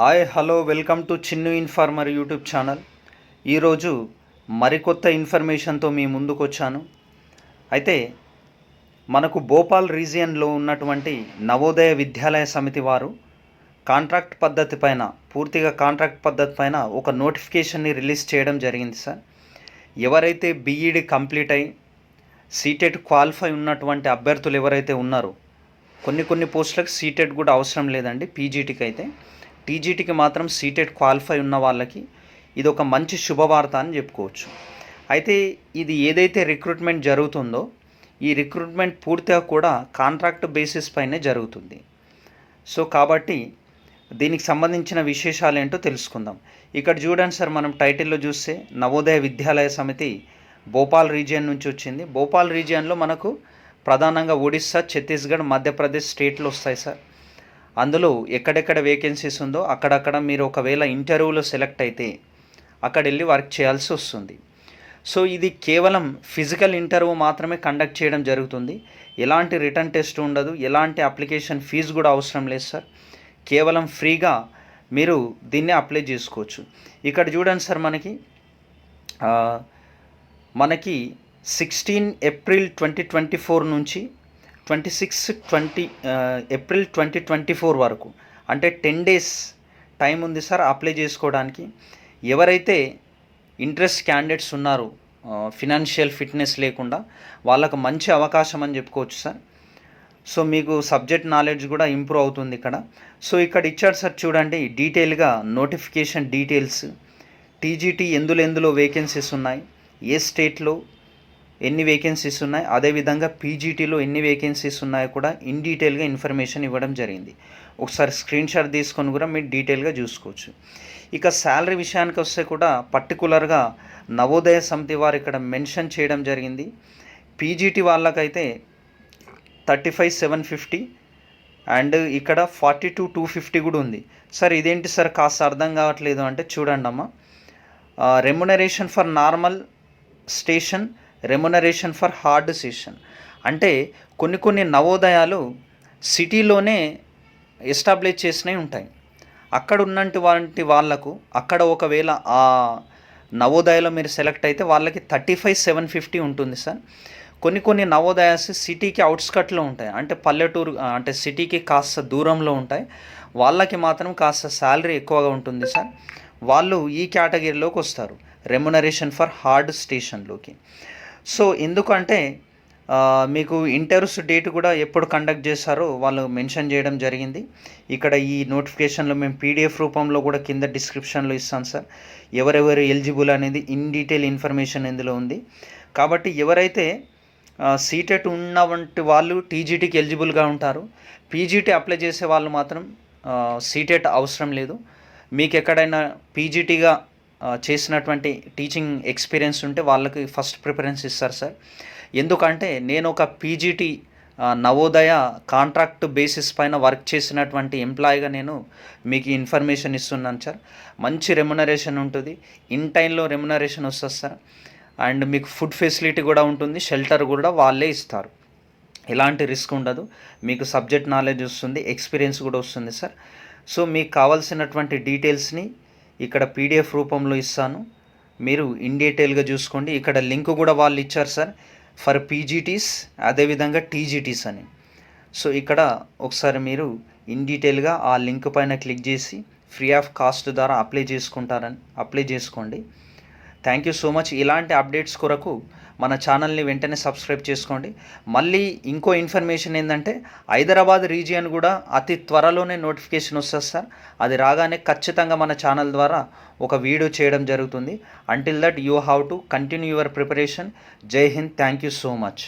Hi hello welcome to Chinnu informer YouTube channel. ఈరోజు మరికొత్త ఇన్ఫర్మేషన్తో మీ ముందుకు వచ్చాను. అయితే మనకు భోపాల్ రీజియన్లో ఉన్నటువంటి నవోదయ విద్యాలయ సమితి వారు కాంట్రాక్ట్ పద్ధతి పైన ఒక నోటిఫికేషన్ని రిలీజ్ చేయడం జరిగింది సార్. ఎవరైతే బీఈడి కంప్లీట్ అయి సీటెట్ క్వాలిఫై ఉన్నటువంటి అభ్యర్థులు ఎవరైతే ఉన్నారో, కొన్ని పోస్టులకు సీటెట్ కూడా అవసరం లేదండి. పీజీటీకి అయితే, టీజీటీకి మాత్రం సీటెట్ క్వాలిఫై ఉన్న వాళ్ళకి ఇది ఒక మంచి శుభవార్త అని చెప్పుకోవచ్చు. అయితే ఇది ఏదైతే రిక్రూట్మెంట్ జరుగుతుందో, ఈ రిక్రూట్మెంట్ పూర్తిగా కూడా కాంట్రాక్ట్ బేసిస్ పైనే జరుగుతుంది. సో కాబట్టి దీనికి సంబంధించిన విశేషాలు ఏంటో తెలుసుకుందాం. ఇక్కడ చూడండి సార్, మనం టైటిల్లో చూస్తే నవోదయ విద్యాలయ సమితి భోపాల్ రీజియన్ నుంచి వచ్చింది. భోపాల్ రీజియన్లో మనకు ప్రధానంగా ఒడిస్సా, ఛత్తీస్గఢ్, మధ్యప్రదేశ్ స్టేట్లు వస్తాయి సార్. అందులో ఎక్కడెక్కడ వేకెన్సీస్ ఉందో అక్కడక్కడ మీరు ఒకవేళ ఇంటర్వ్యూలో సెలెక్ట్ అయితే అక్కడ వెళ్ళి వర్క్ చేయాల్సి వస్తుంది. సో ఇది కేవలం ఫిజికల్ ఇంటర్వ్యూ మాత్రమే కండక్ట్ చేయడం జరుగుతుంది. ఎలాంటి రిటర్న్ టెస్ట్ ఉండదు, ఎలాంటి అప్లికేషన్ ఫీజు కూడా అవసరం లేదు సార్. కేవలం ఫ్రీగా మీరు దీన్ని అప్లై చేసుకోవచ్చు. ఇక్కడ చూడండి సార్, మనకి 16 ఏప్రిల్ 2024 నుంచి 26 ఏప్రిల్ 2024 వరకు, అంటే 10 డేస్ టైం ఉంది సార్ అప్లై చేసుకోవడానికి. ఎవరైతే ఇంట్రెస్ట్ క్యాండిడేట్స్ ఉన్నారో, ఫినాన్షియల్ ఫిట్నెస్ లేకుండా, వాళ్ళకు మంచి అవకాశం అని చెప్పుకోవచ్చు సార్. సో మీకు సబ్జెక్ట్ నాలెడ్జ్ కూడా ఇంప్రూవ్ అవుతుంది ఇక్కడ. సో ఇక్కడ ఇచ్చాడు సార్, చూడండి డీటెయిల్గా నోటిఫికేషన్ డీటెయిల్స్, టీజీటీ ఎందులో వేకెన్సీస్ ఉన్నాయి, ఏ స్టేట్లో ఎన్ని వేకెన్సీస్ ఉన్నాయి, అదేవిధంగా పీజీటీలో ఎన్ని వేకెన్సీస్ ఉన్నాయో కూడా ఇన్ డీటెయిల్గా ఇన్ఫర్మేషన్ ఇవ్వడం జరిగింది. ఒకసారి స్క్రీన్ షాట్ తీసుకొని కూడా మీరు డీటెయిల్గా చూసుకోవచ్చు. ఇక శాలరీ విషయానికి వస్తే కూడా పర్టికులర్గా నవోదయ సమితి వారు ఇక్కడ మెన్షన్ చేయడం జరిగింది. పీజీటీ వాళ్ళకైతే 35,750 అండ్ ఇక్కడ 42,250 కూడా ఉంది. సార్ ఇదేంటి సార్ కాస్త అర్థం కావట్లేదు అంటే, చూడండి అమ్మ, remuneration for normal station, remuneration for hard session. అంటే కొన్ని నవోదయాలు సిటీలోనే ఎస్టాబ్లిష్ చేసినవి ఉంటాయి. అక్కడ ఉన్నటువంటి వాళ్లకు, అక్కడ ఒకవేళ ఆ నవోదయలో మీరు సెలెక్ట్ అయితే వాళ్ళకి 35,750 ఉంటుంది సార్. కొన్ని నవోదయాస్ సిటీకి అవుట్స్కట్లో ఉంటాయి, అంటే పల్లెటూరు, అంటే సిటీకి కాస్త దూరంలో ఉంటాయి. వాళ్ళకి మాత్రం కాస్త శాలరీ ఎక్కువగా ఉంటుంది సార్. వాళ్ళు ఈ కేటగిరీలోకి వస్తారు, రెమ్యునరేషన్ ఫర్ హార్డ్ స్టేషన్లోకి. సో ఎందుకంటే మీకు ఇంటర్వ్యూస్ డేట్ కూడా ఎప్పుడు కండక్ట్ చేస్తారో వాళ్ళు మెన్షన్ చేయడం జరిగింది. ఇక్కడ ఈ నోటిఫికేషన్లో మేము పీడిఎఫ్ రూపంలో కూడా కింద డిస్క్రిప్షన్లో ఇస్తాను సార్. ఎవరెవరు ఎలిజిబుల్ అనేది ఇన్ డీటెయిల్ ఇన్ఫర్మేషన్ ఇందులో ఉంది. కాబట్టి ఎవరైతే సీటెట్ ఉన్నవంటి వాళ్ళు టీజీటీకి ఎలిజిబుల్గా ఉంటారు. పీజీటీ అప్లై చేసే వాళ్ళు మాత్రం సీటెట్ అవసరం లేదు. మీకు ఎక్కడైనా పీజీటీగా చేసినటువంటి టీచింగ్ ఎక్స్పీరియన్స్ ఉంటే వాళ్ళకి ఫస్ట్ ప్రిఫరెన్స్ ఇస్తారు సార్. ఎందుకంటే నేను ఒక పీజీటీ నవోదయ కాంట్రాక్ట్ బేసిస్ పైన వర్క్ చేసినటువంటి ఎంప్లాయీగా నేను మీకు ఇన్ఫర్మేషన్ ఇస్తున్నాను సార్. మంచి రెమ్యునరేషన్ ఉంటుంది, ఇన్ టైంలో రెమ్యునరేషన్ వస్తుంది సార్. అండ్ మీకు ఫుడ్ ఫెసిలిటీ కూడా ఉంటుంది, షెల్టర్ కూడా వాళ్ళే ఇస్తారు. ఎలాంటి రిస్క్ ఉండదు, మీకు సబ్జెక్ట్ నాలెడ్జ్ వస్తుంది, ఎక్స్పీరియన్స్ కూడా వస్తుంది సార్. సో మీకు కావాల్సినటువంటి డీటెయిల్స్ని ఇక్కడ పీడిఎఫ్ రూపంలో ఇస్తాను, మీరు ఇన్ డీటెయిల్గా చూసుకోండి. ఇక్కడ లింక్ కూడా వాళ్ళు ఇచ్చారు సార్, ఫర్ పీజీటీస్ అదేవిధంగా టీజీటీస్ అని. సో ఇక్కడ ఒకసారి మీరు ఇన్ డీటెయిల్గా ఆ లింక్ పైన క్లిక్ చేసి ఫ్రీ ఆఫ్ కాస్ట్ ద్వారా అప్లై చేసుకోండి. Thank you so much. ఇలాంటి అప్డేట్స్ కొరకు మన ఛానల్ని వెంటనే సబ్స్క్రైబ్ చేసుకోండి. మళ్ళీ ఇంకో ఇన్ఫర్మేషన్ ఏంటంటే, హైదరాబాద్ రీజియన్ కూడా అతి త్వరలోనే నోటిఫికేషన్ వస్తుంది సార్. అది రాగానే ఖచ్చితంగా మన ఛానల్ ద్వారా ఒక వీడియో చేయడం జరుగుతుంది. Until that you have to continue your preparation. Jai Hind. Thank you so much.